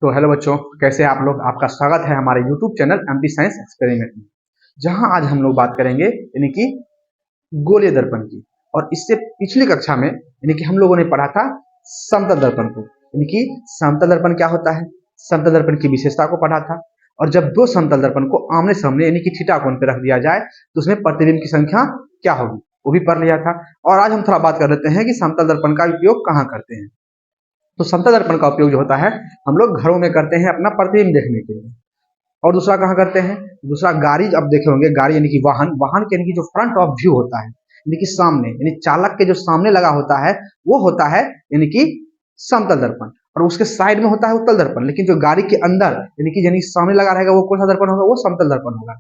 तो हेलो बच्चों, कैसे हैं आप लोग। आपका स्वागत है हमारे YouTube channel MP science experiment में, जहां आज हम लोग बात करेंगे यानी कि गोलीय दर्पण की। और इससे पिछली कक्षा में यानी कि हम लोगों ने पढ़ा था समतल दर्पण को। यानी कि समतल दर्पण क्या होता है, समतल दर्पण की विशेषता को पढ़ा था। और जब दो समतल दर्पण को आमने सामने यानी कि थीटा कोण पे रख दिया जाए तो उसमें प्रतिबिंब की संख्या क्या होगी वो भी पढ़ लिया था। और आज हम थोड़ा बात कर लेते हैं कि समतल दर्पण का उपयोग कहाँ करते हैं। तो समतल दर्पण का उपयोग जो होता है हम लोग घरों में करते हैं अपना प्रतिबिंब देखने के लिए। और दूसरा कहाँ करते हैं, दूसरा गाड़ी, अब देखे होंगे गाड़ी यानी कि वाहन, वाहन के यानी कि जो फ्रंट ऑफ व्यू होता है यानी कि सामने, यानी चालक के जो सामने लगा होता है वो होता है यानी कि समतल दर्पण, और उसके साइड में होता है उत्तल दर्पण। लेकिन जो गाड़ी के अंदर यानी सामने लगा रहेगा वो कौन सा दर्पण होगा, वो समतल दर्पण होगा।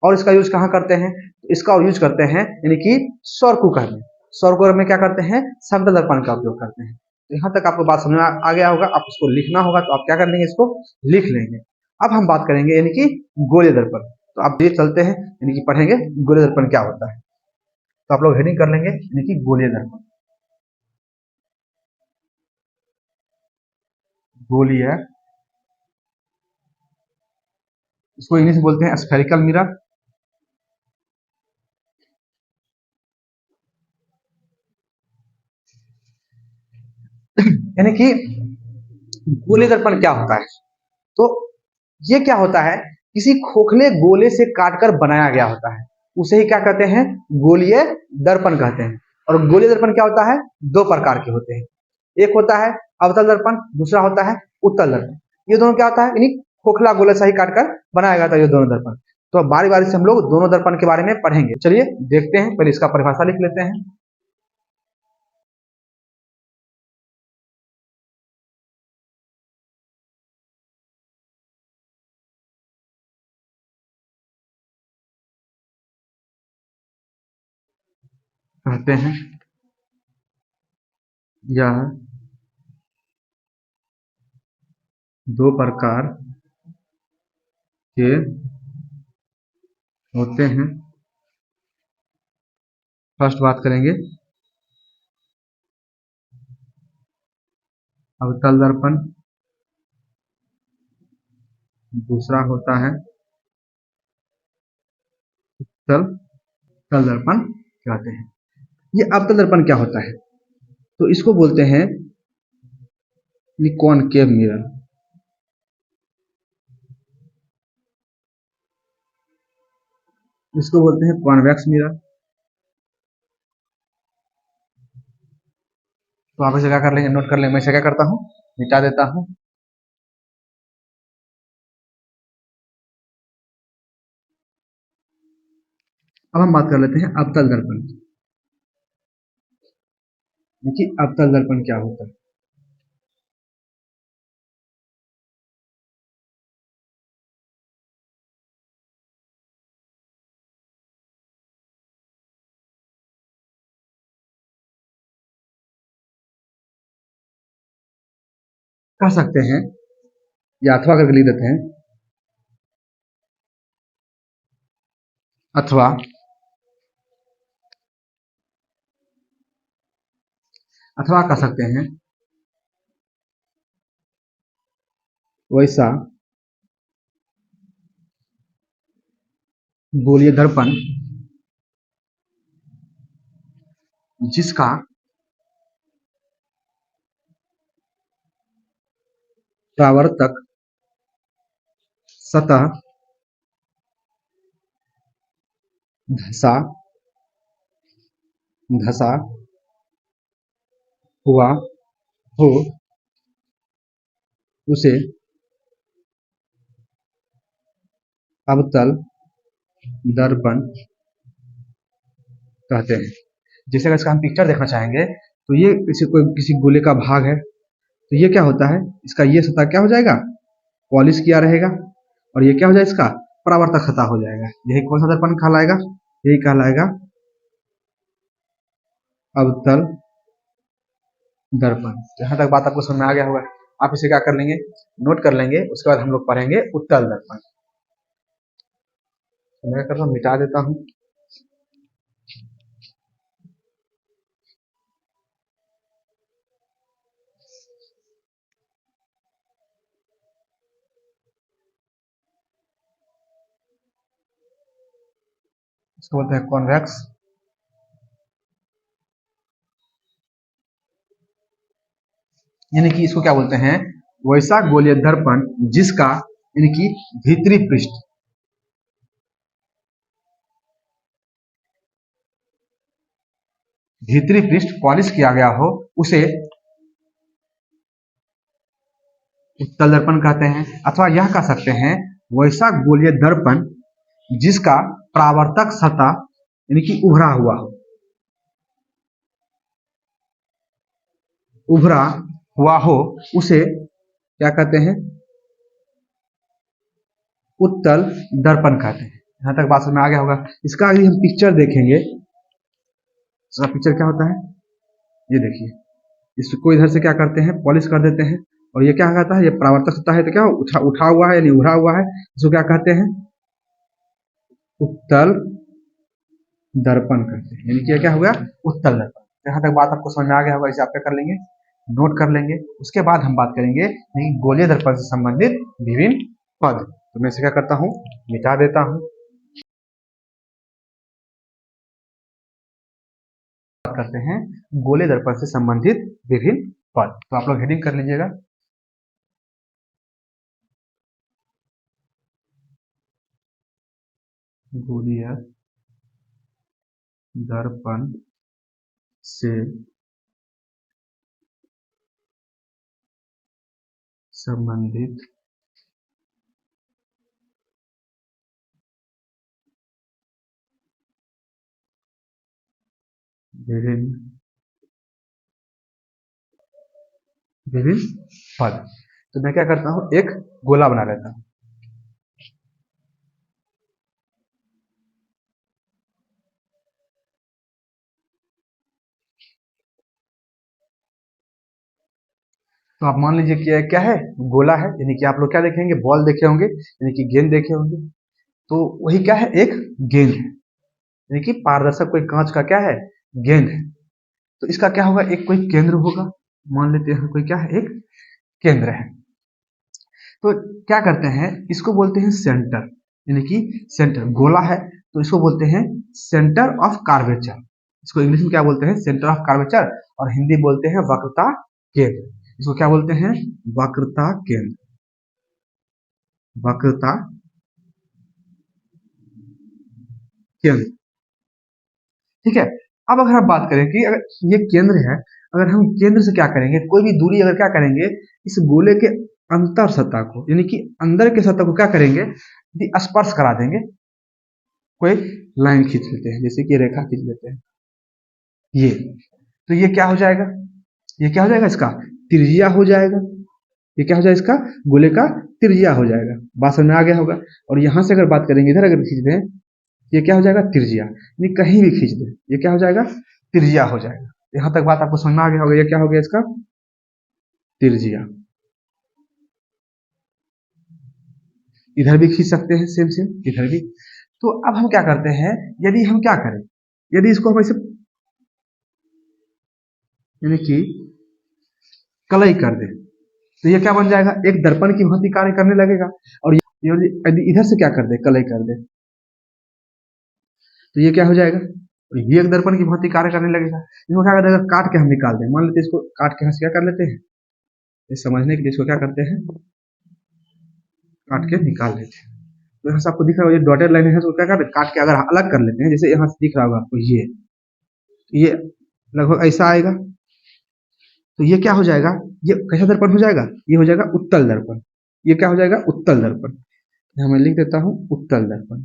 और इसका यूज कहाँ करते हैं, इसका यूज करते हैं यानी कि सौर कुकर में। सौर कुकर में क्या करते हैं, समतल दर्पण का उपयोग करते हैं। तो यहाँ तक आपको बात समझ में आ गया होगा। आप इसको लिखना होगा तो आप क्या कर लेंगे, इसको लिख लेंगे। अब हम बात करेंगे यानी कि गोलीय दर्पण। तो आप ये चलते हैं यानी कि पढ़ेंगे गोलीय दर्पण क्या होता है। तो आप लोग हेडिंग कर लेंगे यानी कि गोलीय दर्पण। गोलीय, इसको इंग्लिश में बोलते हैं स्फेरिकल मिरर। यानी कि गोलीय दर्पण क्या होता है, तो ये क्या होता है, किसी खोखले गोले से काटकर बनाया गया होता है, उसे ही क्या कहते हैं, गोलीय दर्पण कहते हैं। और गोलीय दर्पण क्या होता है, दो प्रकार के होते हैं। एक होता है अवतल दर्पण, दूसरा होता है उत्तल दर्पण। ये दोनों क्या होता है, यानी खोखला गोले से ही काटकर बनाया गया था ये दोनों दर्पण। तो बारी बारी से हम लोग दोनों दर्पण के बारे में पढ़ेंगे। चलिए देखते हैं, पहले इसका परिभाषा लिख लेते हैं। कहते हैं यह दो प्रकार के होते हैं। फर्स्ट बात करेंगे अवतल दर्पण, दूसरा होता है तल तल दर्पण कहते हैं। ये अवतल दर्पण क्या होता है, तो इसको बोलते हैं कॉनकेव मिरर। इसको बोलते हैं कॉन्वेक्स मिरर। तो आप इसे क्या कर लेंगे, नोट कर लेंगे। मैं इसे क्या करता हूँ, मिटा देता हूँ। अब हम बात कर लेते हैं अवतल दर्पण की। देखिए अवतल दर्पण क्या होता है। कह सकते हैं या अथवा करके लिख देते हैं, अथवा अथवा कह सकते हैं वैसा गोलीय दर्पण जिसका परावर्तक सतह धसा धसा हुआ हो, उसे अवतल दर्पण कहते हैं। जैसे अगर इसका हम पिक्चर देखना चाहेंगे तो ये किसी गोले का भाग है। तो ये क्या होता है, इसका ये सतह क्या हो जाएगा, पॉलिश किया रहेगा। और ये क्या हो जाएगा, इसका परावर्तक सतह हो जाएगा। यही कौन सा दर्पण कहलाएगा, यही कहलाएगा अवतल दर्पण। जहां तक बात आपको समझ में आ गया होगा, आप इसे क्या कर लेंगे, नोट कर लेंगे। उसके बाद हम लोग पढ़ेंगे उत्तल दर्पण। मैं क्या करता हूँ, मिटा देता हूँ। इसको बोलते हैं कॉन्वेक्स, यानी कि इसको क्या बोलते हैं, वैसा गोलीय दर्पण जिसका यानी कि भीतरी पृष्ठ पॉलिश किया गया हो, उसे उत्तल दर्पण कहते हैं। अथवा यह कह सकते हैं वैसा गोलीय दर्पण जिसका परावर्तक सतह यानी कि उभरा हुआ हो उसे क्या कहते हैं, उत्तल दर्पण कहते हैं। यहां तक बात समझ में आ गया होगा। इसका अगर हम पिक्चर देखेंगे, इसका पिक्चर क्या होता है, ये देखिए, इसको इधर से क्या करते हैं, पॉलिश कर देते हैं, और ये क्या कहता है, ये परावर्तक सतह है तो क्या उठा हुआ है यानी उभरा हुआ है, इसको क्या कहते हैं, उत्तल दर्पण कहते हैं। यानी कि क्या हो गया, उत्तल दर्पण। यहाँ तक बात आपको समझ में आ गया होगा। इसे आप क्या कर लेंगे, नोट कर लेंगे। उसके बाद हम बात करेंगे गोलीय दर्पण से संबंधित विभिन्न पद। तो मैं इसे क्या करता हूँ, मिटा देता हूँ। बात करते हैं गोलीय दर्पण से संबंधित विभिन्न पद। तो आप लोग हेडिंग कर लीजिएगा। गोलीय दर्पण से संबंधित विभिन्न पद। तो मैं क्या करता हूं, एक गोला बना लेता हूं। तो आप मान लीजिए कि क्या है, गोला है, यानी कि आप लोग क्या देखेंगे, बॉल देखे होंगे, यानी कि गेंद देखे होंगे। तो वही क्या है, एक गेंद है, यानी कि पारदर्शक कोई कांच का क्या है, गेंद है। तो इसका क्या होगा, एक कोई केंद्र होगा। मान लेते हैं कोई क्या है, एक केंद्र है। तो क्या करते हैं, इसको बोलते हैं सेंटर, यानी कि सेंटर। गोला है तो इसको बोलते हैं सेंटर ऑफ कार्वेचर। इसको इंग्लिश में क्या बोलते हैं, सेंटर ऑफ कार्वेचर, और हिंदी बोलते हैं वक्रता केंद्र। इसको क्या बोलते हैं, वक्रता केंद्र, वक्रता केंद्र। ठीक है। अब अगर हम बात करें कि अगर ये केंद्र है, अगर हम केंद्र से क्या करेंगे, कोई भी दूरी अगर क्या करेंगे, इस गोले के अंतर सतह को यानी कि अंदर के सतह को क्या करेंगे, यदि स्पर्श करा देंगे, कोई लाइन खींच लेते हैं, जैसे कि रेखा खींच लेते हैं, ये, तो ये क्या हो जाएगा, ये क्या हो जाएगा, इसका त्रिज्या हो जाएगा। ये क्या हो जाएगा, इसका गोले का त्रिज्या हो जाएगा। बात समझ में आ गया होगा। और यहां से अगर बात करेंगे, इधर अगर खींच दें, ये क्या हो जाएगा, त्रिज्या, यानी कहीं भी खींच दें, ये क्या हो जाएगा, त्रिज्या हो जाएगा। यहां तक बात आपको समझ में आ गया होगा। ये क्या हो गया, इसका त्रिज्या। इधर भी खींच सकते हैं, सेम सेम इधर भी। तो अब हम क्या करते हैं, यदि हम क्या करें, यदि इसको हम ऐसे यानी कि कलई कर दें, तो ये क्या बन जाएगा, एक दर्पण की भांति कार्य करने लगेगा। और यदि इधर से क्या कर दे, कलई कर दे, तो ये क्या हो जाएगा, ये एक दर्पण की भांति कार्य करने लगेगा। इसको क्या कर देगा, काट के हम निकाल दें। मान लेते हैं इसको काट के हम क्या कर लेते हैं, ये समझने के लिए इसको क्या करते हैं, काट के निकाल लेते हैं। तो यहाँ से आपको दिख रहा है, ये डॉटेड लाइन है, इसको क्या करते हैं, काट के अगर अलग कर लेते हैं, जैसे यहाँ से दिख रहा होगा आपको, ये लगभग ऐसा आएगा। तो ये क्या हो जाएगा, ये कैसा दर्पण हो जाएगा, ये हो जाएगा उत्तल दर्पण। ये क्या हो जाएगा, उत्तल दर्पण। मैं लिख देता हूं उत्तल दर्पण।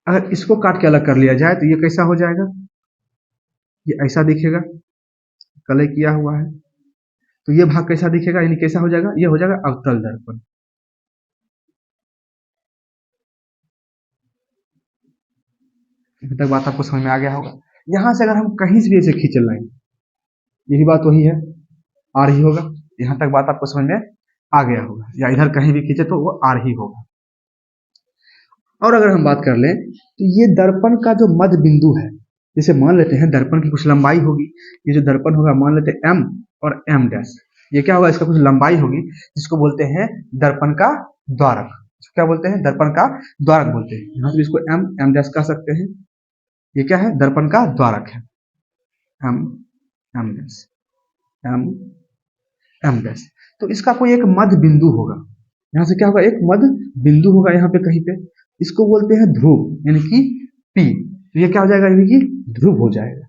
अगर इसको काट के अलग कर लिया जाए तो ये कैसा हो जाएगा, ये ऐसा दिखेगा, कलई किया हुआ है। तो ये भाग कैसा दिखेगा, यानी कैसा हो जाएगा, ये हो जाएगा अवतल दर्पण। अभी तक बात आपको समझ में आ गया होगा। यहां से अगर हम कहीं से भी ऐसे खींच लाएंगे, यही बात वही है, आ रही होगा। यहां तक बात आपको समझ में आ गया होगा, या इधर कहीं भी खींचे तो वो आ रही होगा। और अगर हम बात कर लें तो ये दर्पण का जो मध्य बिंदु है, जैसे मान लेते हैं दर्पण की कुछ लंबाई होगी, ये जो दर्पण होगा मान लेते हैं एम और एम डैश, ये क्या होगा, इसका कुछ लंबाई होगी, जिसको बोलते हैं दर्पण का द्वारक। इसको क्या बोलते हैं? दर्पण का द्वारक बोलते हैं। यहाँ से इसको एम डैश कह सकते हैं। ये क्या है? दर्पण का द्वारक है। M M dash M M dash. तो इसका कोई एक मध्य बिंदु होगा। यहाँ से क्या होगा? एक मध्य बिंदु होगा यहाँ पे कहीं पे। इसको बोलते हैं ध्रुव, यानी कि पी। तो ये क्या हो जाएगा? यानी कि ध्रुव हो जाएगा।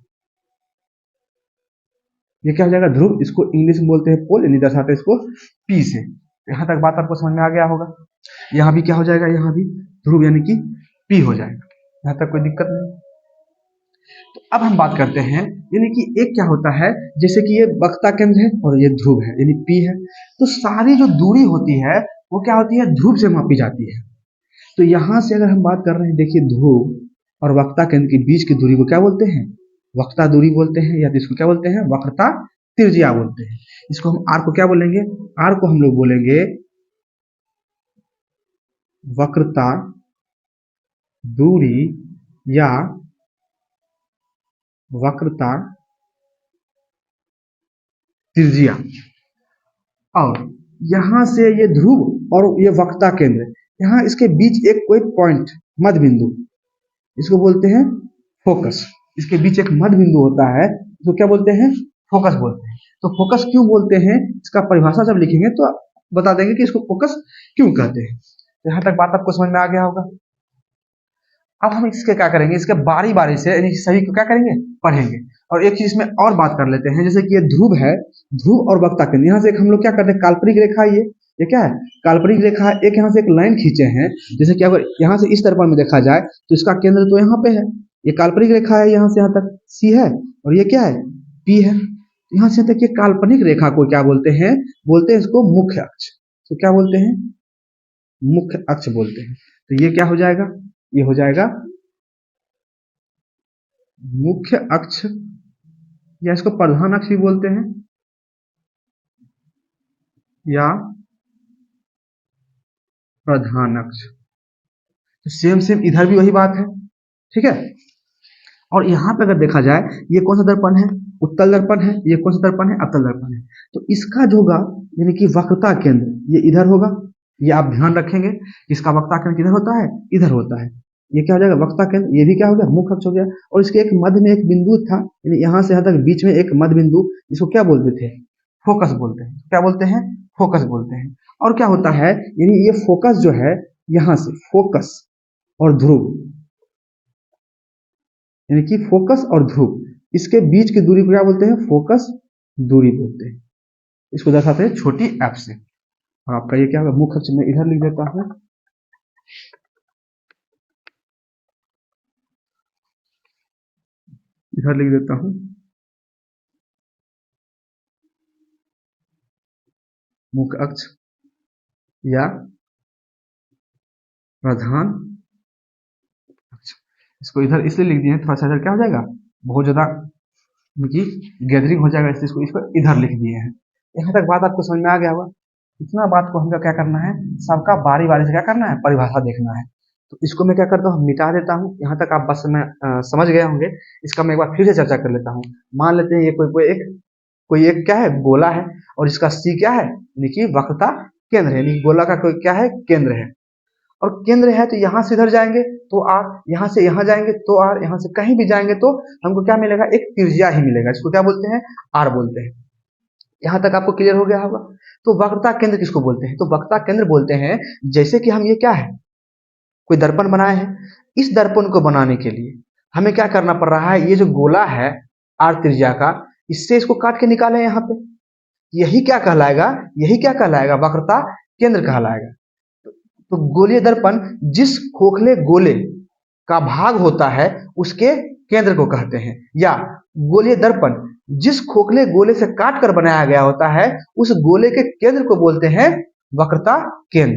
ये क्या हो जाएगा? ध्रुव। इसको इंग्लिश में बोलते हैं पोल, यानी दर्शाते हैं इसको पी से। यहाँ तक बात आपको समझ में आ गया होगा। यहाँ भी क्या हो जाएगा? यहाँ भी ध्रुव यानी कि पी हो जाएगा। यहाँ तक कोई दिक्कत नहीं। तो अब हम बात करते हैं, यानी कि एक क्या होता है, जैसे कि ये वक्रता केंद्र है और ये ध्रुव है यानी पी है। तो सारी जो दूरी होती है वो क्या होती है? ध्रुव से मापी जाती है। तो यहाँ से अगर हम बात कर रहे हैं, देखिए ध्रुव और वक्रता केंद्र के बीच की दूरी को क्या बोलते हैं? वक्रता दूरी बोलते हैं, या तो इसको क्या बोलते हैं? वक्रता त्रिज्या बोलते हैं। इसको हम आर को क्या बोलेंगे? आर को हम लोग बोलेंगे वक्रता दूरी या वक्रता त्रिज्या। और यहां से ये ध्रुव और ये वक्रता केंद्र, यहाँ इसके बीच एक कोई पॉइंट, मध्य बिंदु, इसको बोलते हैं फोकस। इसके बीच एक मध्य बिंदु होता है, इसको क्या बोलते हैं? फोकस बोलते हैं। तो फोकस क्यों बोलते हैं, इसका परिभाषा जब लिखेंगे तो बता देंगे कि इसको फोकस क्यों कहते हैं। तो यहाँ तक बात आपको समझ में आ गया होगा। अब हम इसके क्या करेंगे? इसके बारी बारी से यानी सभी को क्या करेंगे? पढ़ेंगे। और एक चीज में और बात कर लेते हैं, जैसे कि ये ध्रुव है, ध्रुव और वक्रता केंद्र, यहाँ से एक हम लोग क्या करते हैं? काल्पनिक रेखा, ये क्या है? काल्पनिक रेखा। एक यहाँ से एक लाइन खींचे हैं, जैसे कि अगर यहाँ से इस दर्पण में देखा जाए तो इसका केंद्र तो यहाँ पे है, ये काल्पनिक रेखा है, यहाँ से यहाँ तक सी है, और ये क्या है? पी है। यहाँ से तक ये काल्पनिक रेखा को क्या बोलते हैं? बोलते हैं इसको मुख्य अक्ष। तो क्या बोलते हैं? मुख्य अक्ष बोलते हैं। तो ये क्या हो जाएगा? ये हो जाएगा मुख्य अक्ष, या इसको प्रधान अक्ष भी बोलते हैं, या प्रधान अक्ष। तो सेम इधर भी वही बात है, ठीक है। और यहाँ पे अगर देखा जाए, ये कौन सा दर्पण है? उत्तल दर्पण है। ये कौन सा दर्पण है? अवतल दर्पण है। तो इसका जो होगा, यानी कि वक्रता केंद्र, ये इधर होगा। ये आप ध्यान रखेंगे, इसका वक्रता केंद्र किधर होता है? इधर होता है। ये क्या हो जाएगा? वक्रता केंद्र। ये भी क्या हो गया? मुख्य अक्ष हो गया। और इसके एक मध्य में एक बिंदु था, यानी यहाँ से यहाँ तक बीच में एक मध्य बिंदु, इसको क्या बोलते थे? फोकस बोलते हैं। क्या बोलते हैं? फोकस बोलते हैं। और क्या होता है, यानी ये फोकस जो है, यहाँ से फोकस और ध्रुव, यानी कि फोकस और ध्रुव, इसके बीच की दूरी को क्या बोलते हैं? फोकस दूरी बोलते हैं। इसको दर्शाते हैं छोटी एफ से। और आपका ये क्या होगा? मुख्य अक्ष में इधर लिख देता हूं, इधर लिख देता हूं मुख्य अक्ष या प्रधान अक्ष। इसको इधर इसलिए लिख दिए, थोड़ा सा इधर क्या हो जाएगा? बहुत ज्यादा गैदरिंग हो जाएगा, इसलिए इसको इधर लिख दिए हैं। यहाँ तक बात आपको समझ में आ गया होगा। इतना बात को हमको क्या करना है? सबका बारी बारी से क्या करना है? परिभाषा देखना है। तो इसको मैं क्या करता हूँ? मिटा देता हूँ। यहाँ तक आप बस में समझ गए होंगे। इसका मैं एक बार फिर से चर्चा कर लेता हूँ। मान लेते हैं ये कोई एक क्या है? गोला है, और इसका सी क्या है? यानी कि वक्रता केंद्र है, यानी गोला का कोई क्या है? केंद्र है। और केंद्र है तो यहाँ से इधर जाएंगे तो आर, यहाँ से यहाँ जाएंगे तो आर, यहाँ से कहीं भी जाएंगे तो हमको क्या मिलेगा? एक त्रिज्या ही मिलेगा। इसको क्या बोलते हैं? आर बोलते हैं। यहाँ तक आपको क्लियर हो गया होगा। तो वक्रता केंद्र किसको बोलते हैं? तो वक्रता केंद्र बोलते हैं, जैसे कि हम ये क्या है? कोई दर्पण बनाए हैं। इस दर्पण को बनाने के लिए हमें क्या करना पड़ रहा है? ये जो गोला है आर त्रिज्या का, इससे इसको काट के निकाले यहाँ पे। यही क्या कहलाएगा? यही क्या कहलाएगा? वक्रता केंद्र कहलाएगा। तो गोलीय दर्पण जिस खोखले गोले का भाग होता है उसके केंद्र को कहते हैं, या गोलीय दर्पण जिस खोखले गोले से काट कर बनाया गया होता है उस गोले के केंद्र को बोलते हैं वक्रता केंद्र।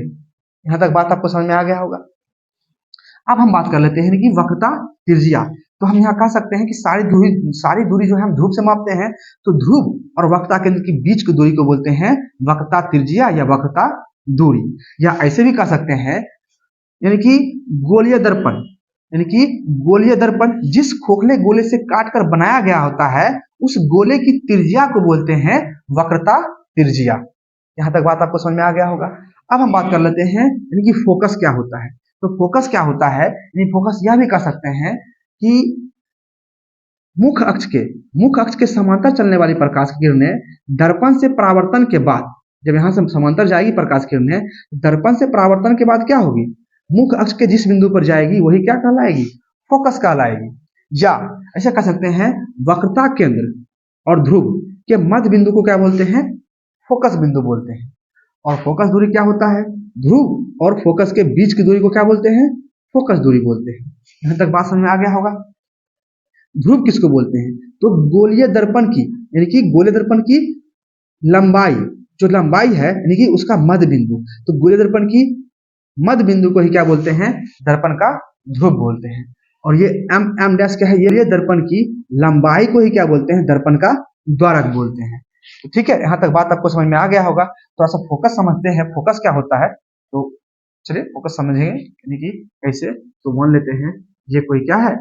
यहां तक बात आपको समझ में आ गया होगा। अब हम बात कर लेते हैं कि वक्रता त्रिज्या। तो हम यहाँ कह सकते हैं कि सारी दूरी जो है हम ध्रुव से मापते हैं, तो ध्रुव और वक्रता केंद्र के बीच की दूरी को बोलते हैं वक्रता त्रिज्या या वक्रता दूरी। या ऐसे भी कह सकते हैं, यानी कि गोलीय दर्पण, यानी कि गोलीय दर्पण जिस खोखले गोले से काटकर बनाया गया होता है उस गोले की त्रिज्या को बोलते हैं वक्रता त्रिज्या। यहां तक बात आपको समझ में आ गया होगा। अब हम बात कर लेते हैं यानी कि फोकस क्या होता है। तो फोकस क्या होता है, यानी फोकस यह भी कर सकते हैं कि मुख्य अक्ष के समांतर चलने वाली प्रकाश की किरणें दर्पण से परावर्तन के बाद, जब यहाँ से समांतर जाएगी प्रकाश की किरणें, दर्पण से परावर्तन के बाद क्या होगी, मुख्य अक्ष के जिस बिंदु पर जाएगी वही क्या कहलाएगी, फोकस कहलाएगी। या ऐसा कह सकते हैं वक्रता केंद्र और ध्रुव के मध्य बिंदु को क्या बोलते हैं, फोकस बिंदु बोलते हैं। और फोकस दूरी क्या होता है, ध्रुव और फोकस के बीच की दूरी को क्या बोलते हैं, फोकस दूरी बोलते हैं। यहां तक बात समझ में आ गया होगा। ध्रुव किसको बोलते हैं, तो गोलीय दर्पण की, यानी कि गोलीय दर्पण की लंबाई, जो लंबाई है यानी कि उसका मध्य बिंदु, तो गोलीय दर्पण की मध्य बिंदु को ही क्या बोलते हैं, दर्पण का ध्रुव बोलते हैं। और ये एम डैश क्या है, ये दर्पण की लंबाई को ही क्या बोलते हैं, दर्पण का द्वारक बोलते हैं। तो ठीक है, यहाँ तक बात आपको समझ में आ गया होगा। थोड़ा सा फोकस समझते हैं, फोकस क्या होता है। तो चलिए फोकस समझेंगे यानी कि कैसे। तो मान लेते हैं ये कोई क्या है,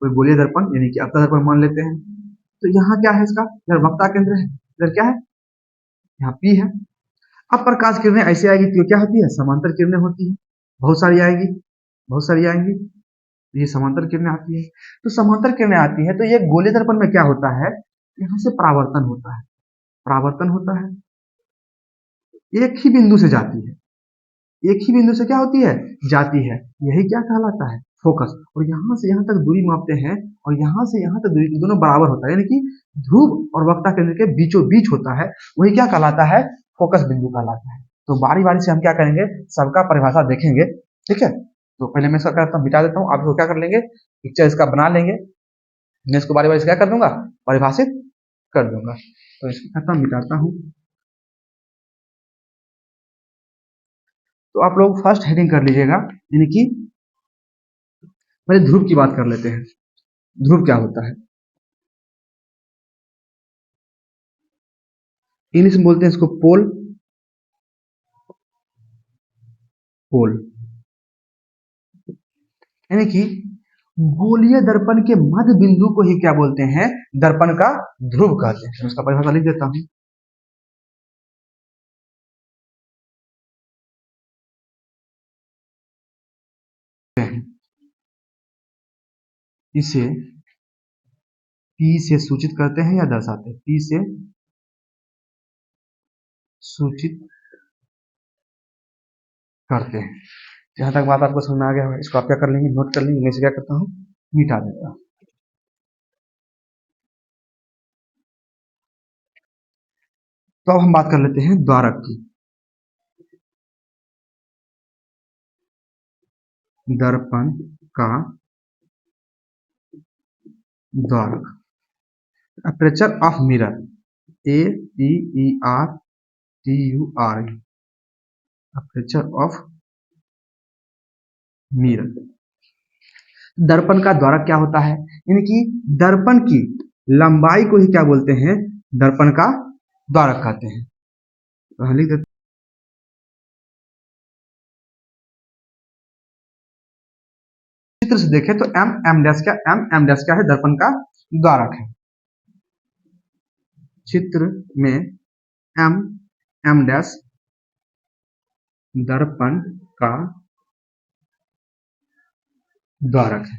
कोई गोलीय दर्पण यानी कि अवतल दर्पण मान लेते हैं। तो यहाँ क्या है, इसका इधर वक्रता केंद्र है, इधर क्या है, यहाँ पी है। अब प्रकाश किरणें ऐसे आएगी तो क्या होती है, समांतर किरणें होती है, बहुत सारी आएगी, बहुत सारी आएंगी, ये समांतर किरणें आती है। तो समांतर किरणें आती है तो ये गोलीय दर्पण में क्या होता है, यहाँ से परावर्तन होता है, परावर्तन होता है, एक ही बिंदु से जाती है, एक ही बिंदु से क्या होती है, जाती है, यही क्या कहलाता है, फोकस। और यहाँ से यहाँ तक दूरी मापते हैं और यहाँ से यहाँ तक दूरी दोनों बराबर होता है, यानी कि ध्रुव और वक्रता केंद्र के बीचों बीच होता है, वही क्या कहलाता है, फोकस बिंदु कहलाता है। तो बारी बारी से हम क्या करेंगे, सबका परिभाषा देखेंगे, ठीक है। तो पहले मैं इसका करता हूँ, मिटा देता हूँ, आप इसको क्या कर लेंगे, पिक्चर इसका बना लेंगे, मैं इसको बारी बारी से क्या कर दूंगा, परिभाषित कर दूंगा। तो इसको करता हूँ, मिटाता हूँ। तो आप लोग फर्स्ट हेडिंग कर लीजिएगा, यानी कि पहले ध्रुव की बात कर लेते हैं। ध्रुव क्या होता है, इंग्लिश में बोलते हैं इसको पोल, पोल यानी कि गोलीय दर्पण के मध्य बिंदु को ही क्या बोलते हैं, दर्पण का ध्रुव कहते हैं। मैं इसका परिभाषा लिख देता हूं, इसे पी से सूचित करते हैं या दर्शाते हैं, पी से सूचित करते हैं। जहां तक बात आपको समझ में आ गया है, इसको आप क्या कर लेंगे, नोट कर लेंगे। मैं इसे क्या करता हूँ, मिटा देता हूँ। तो अब हम बात कर लेते हैं द्वारक की। दर्पण का द्वारक, aperture of mirror, A P E R T U R, aperture of mirror. दर्पण का द्वारक क्या होता है, यानी कि दर्पण की लंबाई को ही क्या बोलते हैं, दर्पण का द्वारक कहते हैं। तो हम लिख देते चित्र से देखें तो एम डैश क्या, एम डैश क्या है, दर्पण का द्वारक है। चित्र में एम एम डैश दर्पण का द्वारक है।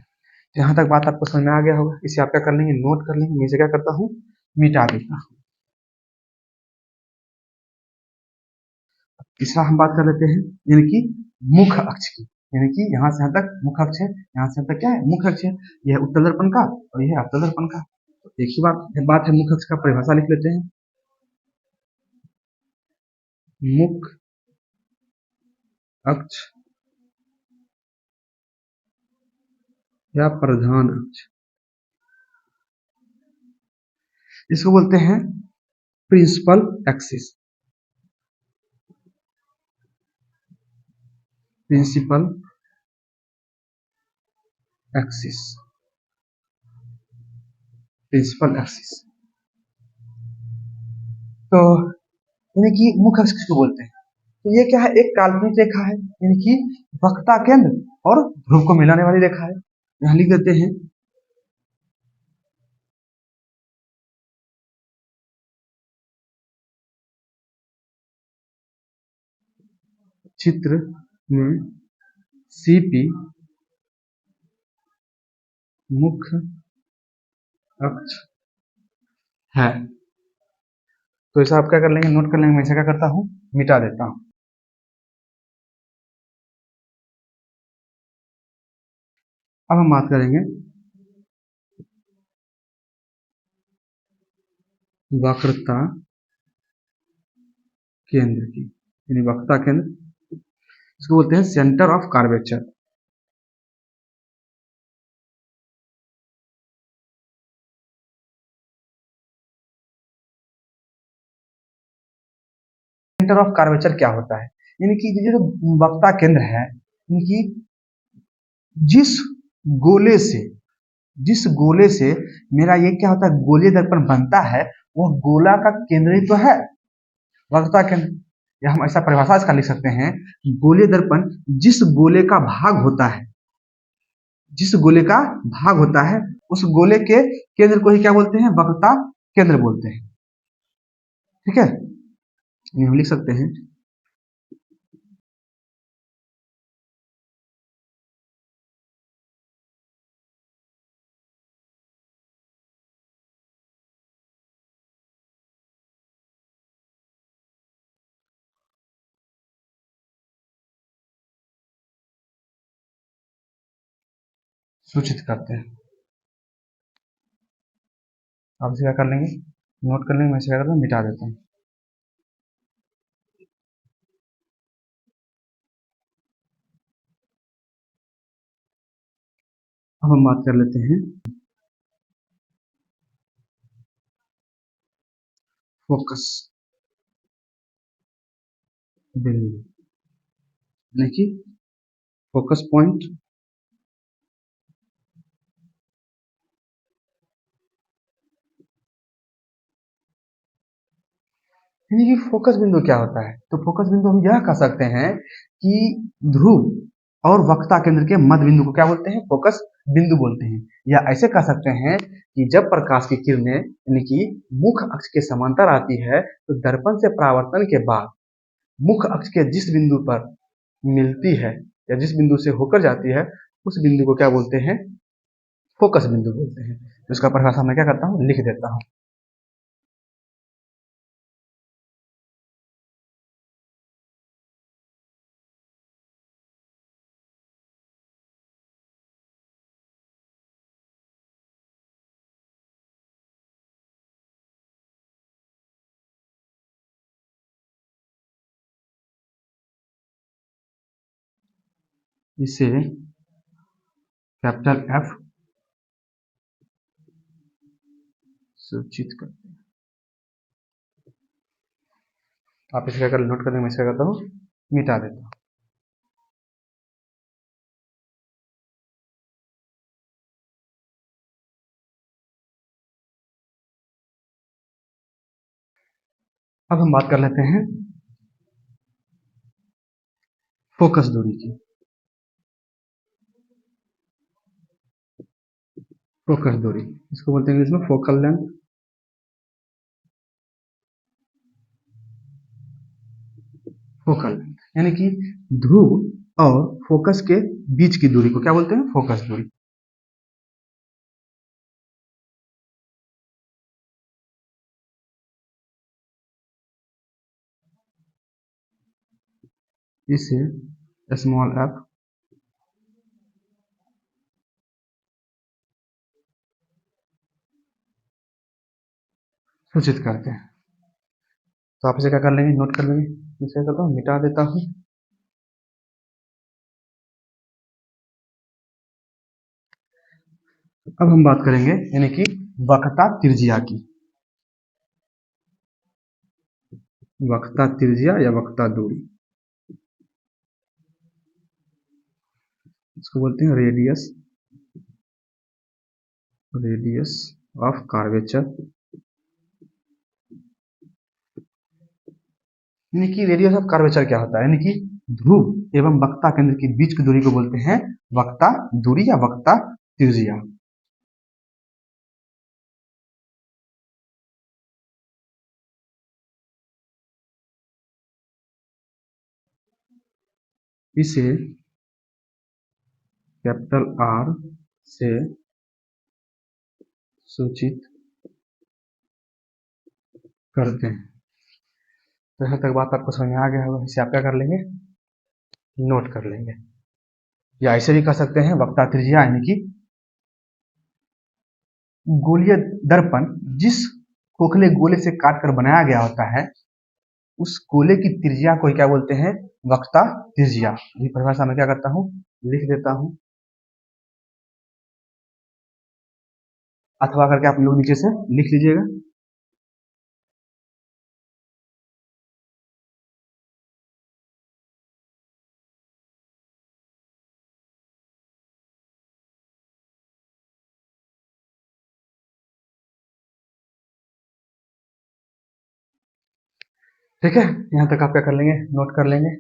यहाँ तक बात आपको समझ में आ गया होगा। इसे आप क्या कर लेंगे, नोट कर लेंगे। मैं इसे क्या करता हूँ, मिटा देता हूँ। तीसरा हम बात कर लेते हैं, यानी कि मुख्य अक्ष की, यानी कि यहाँ से यहाँ तक मुख्य अक्ष है, यहाँ से यहाँ तक क्या है, मुख्य अक्ष है। यह उत्तल दर्पण का और यह अवतल दर्पण का। तो एक ही बात है, मुख्य अक्ष का परिभाषा लिख लेते हैं। मुख्य अक्ष या प्रधान अक्ष, इसको बोलते हैं principal axis, principal axis, principal axis. तो यानी कि मुख्य अक्ष किसको बोलते हैं, तो ये क्या है, एक काल्पनिक रेखा है, यानी कि वक्रता केंद्र और ध्रुव को मिलाने वाली रेखा है। यहाँ लिख देते हैं चित्र में सीपी मुख्य अक्ष है। तो ऐसा आप क्या कर लेंगे, नोट कर लेंगे। मैं इसे क्या करता हूँ, मिटा देता हूँ। अब हम बात करेंगे वक्रता केंद्र की, यानी वक्रता केंद्र, इसको बोलते हैं centre of curvature. Centre of curvature क्या होता है, यानी कि ये जो वक्रता केंद्र है, यानी कि जिस गोले से जिस गोले से मेरा ये क्या होता है, गोलीय दर्पण बनता है, वह गोला का केंद्र ही तो है वक्रता केंद्र। या हम ऐसा परिभाषा इसका लिख सकते हैं, गोलीय दर्पण जिस गोले का भाग होता है, जिस गोले का भाग होता है, उस गोले के केंद्र को ही क्या बोलते हैं, वक्रता केंद्र बोलते हैं। ठीक है, ये हम लिख सकते हैं सूचित करते हैं। आप इसे क्या कर लेंगे, नोट कर लेंगे। मैं इसे क्या करता हूँ, मिटा देता हूँ। अब हम बात कर लेते हैं फोकस बिंदु, यानी कि फोकस पॉइंट। यानी कि फोकस बिंदु क्या होता है, तो फोकस बिंदु हम यह कह सकते हैं कि ध्रुव और वक्रता केंद्र के मध्य बिंदु को क्या बोलते हैं, फोकस बिंदु बोलते हैं। या ऐसे कह सकते हैं कि जब प्रकाश की किरणें यानी कि मुख्य अक्ष के समांतर आती है, तो दर्पण से परावर्तन के बाद मुख्य अक्ष के जिस बिंदु पर मिलती है या जिस बिंदु से होकर जाती है, उस बिंदु को क्या बोलते हैं, फोकस बिंदु बोलते हैं। तो इसका परिभाषा मैं क्या करता हूँ, लिख देता हूँ। इसे कैपिटल एफ सूचित करते हैं। आप इसे क्या कर नोट करने में इसे करता हूँ, मिटा देता हूँ। अब हम बात कर लेते हैं फोकस दूरी की। फोकस दूरी इसको बोलते हैं इंग्लिश में फोकल लेंथ। फोकल लेंथ यानी कि ध्रुव और फोकस के बीच की दूरी को क्या बोलते हैं, फोकस दूरी। इसे स्मॉल एफ सूचित करते हैं। तो आप इसे क्या कर लेंगे, नोट कर लेंगे। इसे करता हूँ, मिटा देता हूँ। अब हम बात करेंगे यानी कि वक्रता त्रिज्या की। वक्रता त्रिज्या या वक्रता दूरी, इसको बोलते हैं रेडियस, रेडियस ऑफ कर्वेचर। यानी कि रेडियस ऑफ कर्वेचर क्या होता है, यानी कि ध्रुव एवं वक्रता केंद्र के बीच की दूरी को बोलते हैं वक्रता दूरी या वक्रता त्रिज्या। इसे कैपिटल आर से सूचित करते हैं। तो यहाँ तक बात आपको समझ में आ गया होगा। इसे आप क्या कर लेंगे, नोट कर लेंगे। या ऐसे भी कह सकते हैं वक्ता त्रिज्या यानी कि गोलीय दर्पण जिस खोखले गोले से काट कर बनाया गया होता है, उस गोले की त्रिज्या को क्या बोलते हैं, वक्ता त्रिज्या। अभी परिभाषा में क्या करता हूँ, लिख देता हूँ, अथवा करके आप लोग नीचे से लिख लीजिएगा। ठीक है, यहाँ तक आप क्या कर लेंगे, नोट कर लेंगे।